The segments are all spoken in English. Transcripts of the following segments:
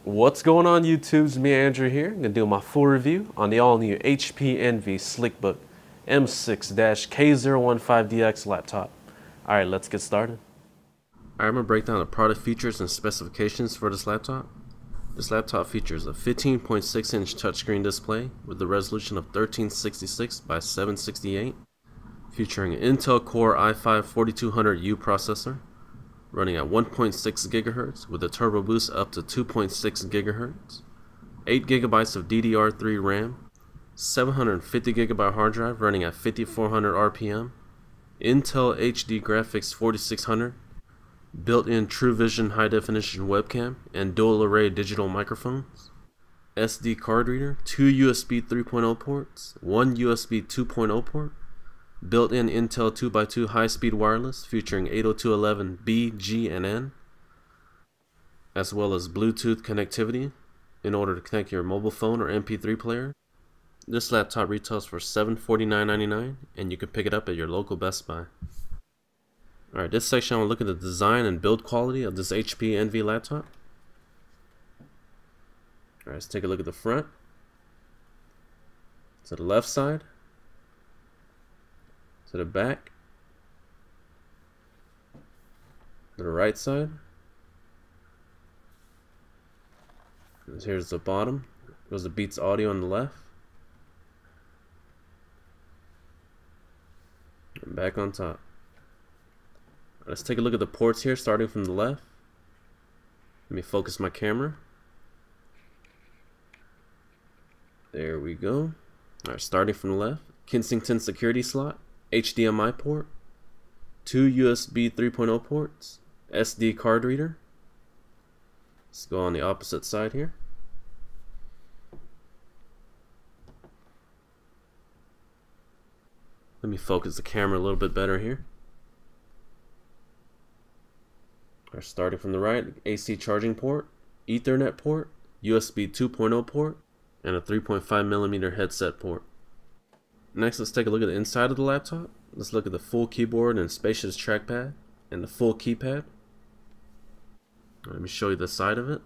What's going on YouTube's me Andrew here. I'm going to do my full review on the all-new HP Envy Slickbook M6-K015DX laptop. Alright, let's get started. Alright, I'm going to break down the product features and specifications for this laptop. This laptop features a 15.6-inch touchscreen display with the resolution of 1366 by 768, featuring an Intel Core i5-4200U processor, running at 1.6 GHz with a turbo boost up to 2.6 GHz, 8 GB of DDR3 RAM, 750 GB hard drive running at 5400 RPM, Intel HD Graphics 4600, built-in True Vision high definition webcam and dual array digital microphones, SD card reader, 2 USB 3.0 ports, 1 USB 2.0 port, built-in Intel 2x2 high-speed wireless featuring 802.11b, G, and N, as well as Bluetooth connectivity in order to connect your mobile phone or MP3 player. This laptop retails for $749.99 and you can pick it up at your local Best Buy. Alright, this section I want to look at the design and build quality of this HP Envy laptop. Alright, let's take a look at the front. To the left side, to the back, to the right side, and here's the bottom. Goes the Beats audio on the left, and back on top. Let's take a look at the ports here, starting from the left. Let me focus my camera. There we go. Alright, starting from the left, Kensington security slot, HDMI port, 2 USB 3.0 ports, SD card reader. Let's go on the opposite side here. Let me focus the camera a little bit better here. Alright, starting from the right, AC charging port, Ethernet port, USB 2.0 port, and a 3.5mm headset port. Next, let's take a look at the inside of the laptop. Let's look at the full keyboard and spacious trackpad and the full keypad. Let me show you the side of it.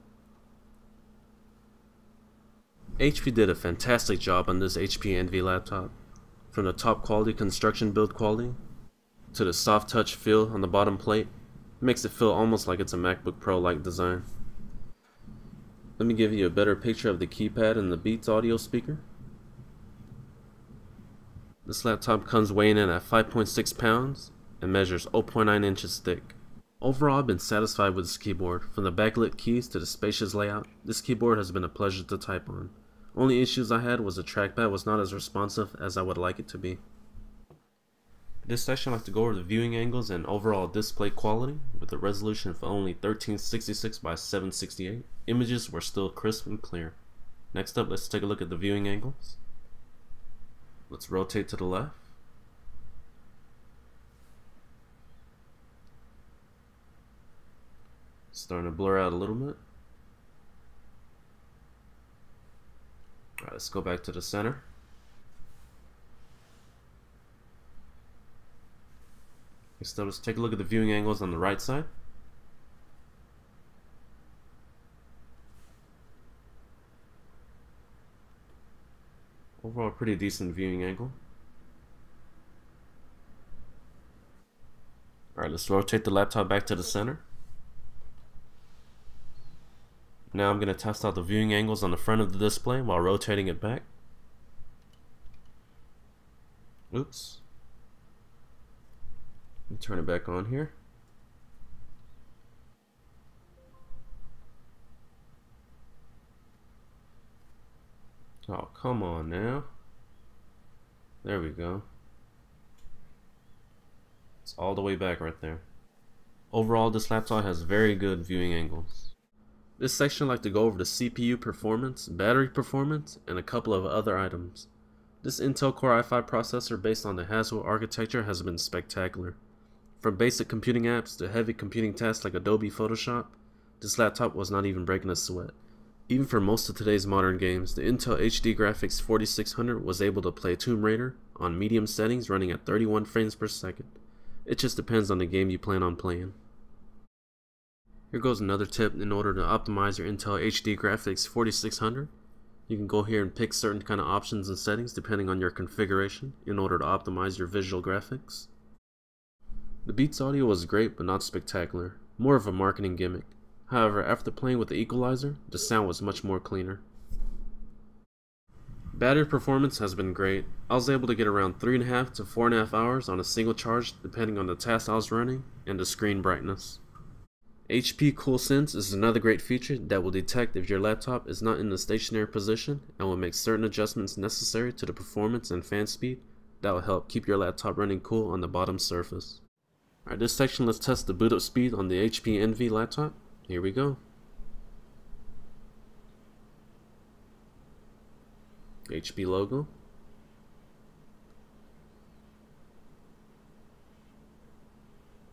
HP did a fantastic job on this HP Envy laptop. From the top quality construction build quality to the soft touch feel on the bottom plate, it makes it feel almost like it's a MacBook Pro like design. Let me give you a better picture of the keypad and the Beats audio speaker. This laptop comes weighing in at 5.6 pounds and measures 0.9 inches thick. Overall, I've been satisfied with this keyboard. From the backlit keys to the spacious layout, this keyboard has been a pleasure to type on. Only issues I had was the trackpad was not as responsive as I would like it to be. In this section, I'd like to go over the viewing angles and overall display quality. With a resolution of only 1366 by 768, images were still crisp and clear. Next up, let's take a look at the viewing angles. Let's rotate to the left. Starting to blur out a little bit. Alright, let's go back to the center. Next up, let's take a look at the viewing angles on the right side. Overall, pretty decent viewing angle. Alright, let's rotate the laptop back to the center. Now I'm going to test out the viewing angles on the front of the display while rotating it back. Oops. Let me turn it back on here. Oh, come on now. There we go. It's all the way back right there. Overall, this laptop has very good viewing angles. This section I'd like to go over the CPU performance, battery performance, and a couple of other items. This Intel Core i5 processor based on the Haswell architecture has been spectacular. From basic computing apps to heavy computing tasks like Adobe Photoshop, this laptop was not even breaking a sweat. Even for most of today's modern games, the Intel HD Graphics 4600 was able to play Tomb Raider on medium settings running at 31 frames per second. It just depends on the game you plan on playing. Here goes another tip. In order to optimize your Intel HD graphics 4600, you can go here and pick certain kind of options and settings depending on your configuration in order to optimize your visual graphics. The Beats audio was great but not spectacular, more of a marketing gimmick. However, after playing with the equalizer, the sound was much more cleaner. Battery performance has been great. I was able to get around 3.5 to 4.5 hours on a single charge depending on the task I was running and the screen brightness. HP CoolSense is another great feature that will detect if your laptop is not in the stationary position and will make certain adjustments necessary to the performance and fan speed that will help keep your laptop running cool on the bottom surface. Alright, this section, let's test the boot up speed on the HP Envy laptop. Here we go. HP logo.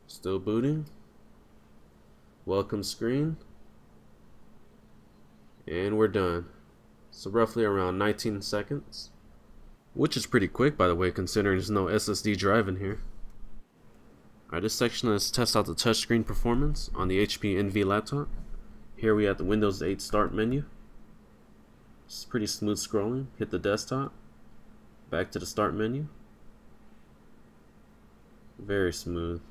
Still booting. Welcome screen. And we're done. So roughly around 19 seconds. Which is pretty quick, by the way, considering there's no SSD drive in here. Alright, this section, let's test out the touchscreen performance on the HP Envy laptop. Here we have the Windows 8 Start menu. It's pretty smooth scrolling. Hit the desktop. Back to the Start menu. Very smooth.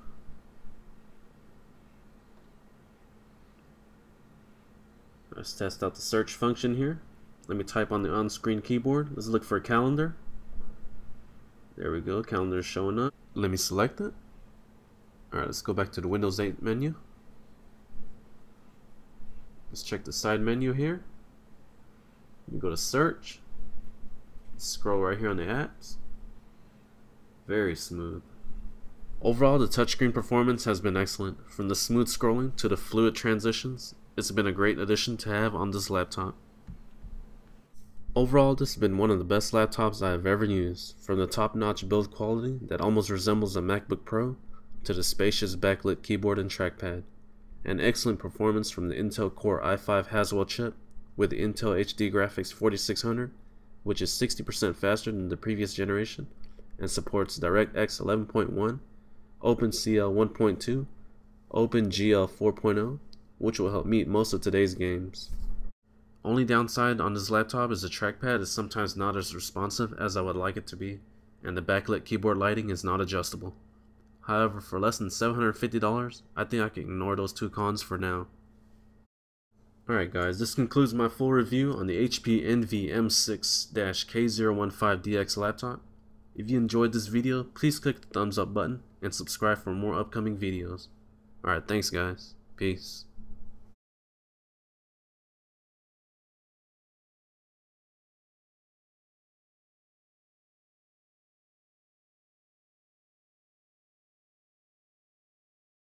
Let's test out the search function here. Let me type on the on-screen keyboard. Let's look for a calendar. There we go, calendar is showing up. Let me select it. Alright, let's go back to the Windows 8 menu. Let's check the side menu here. You go to search. Scroll right here on the apps. Very smooth. Overall, the touchscreen performance has been excellent. From the smooth scrolling to the fluid transitions, it's been a great addition to have on this laptop. Overall, this has been one of the best laptops I have ever used. From the top-notch build quality that almost resembles a MacBook Pro, to the spacious backlit keyboard and trackpad, and excellent performance from the Intel Core i5 Haswell chip with the Intel HD graphics 4600, which is 60% faster than the previous generation and supports DirectX 11.1, OpenCL 1.2, OpenGL 4.0, which will help meet most of today's games. Only downside on this laptop is the trackpad is sometimes not as responsive as I would like it to be, and the backlit keyboard lighting is not adjustable. However, for less than $750, I think I can ignore those two cons for now. Alright guys, this concludes my full review on the HP Envy M6-K015DX laptop. If you enjoyed this video, please click the thumbs up button and subscribe for more upcoming videos. Alright, thanks guys. Peace.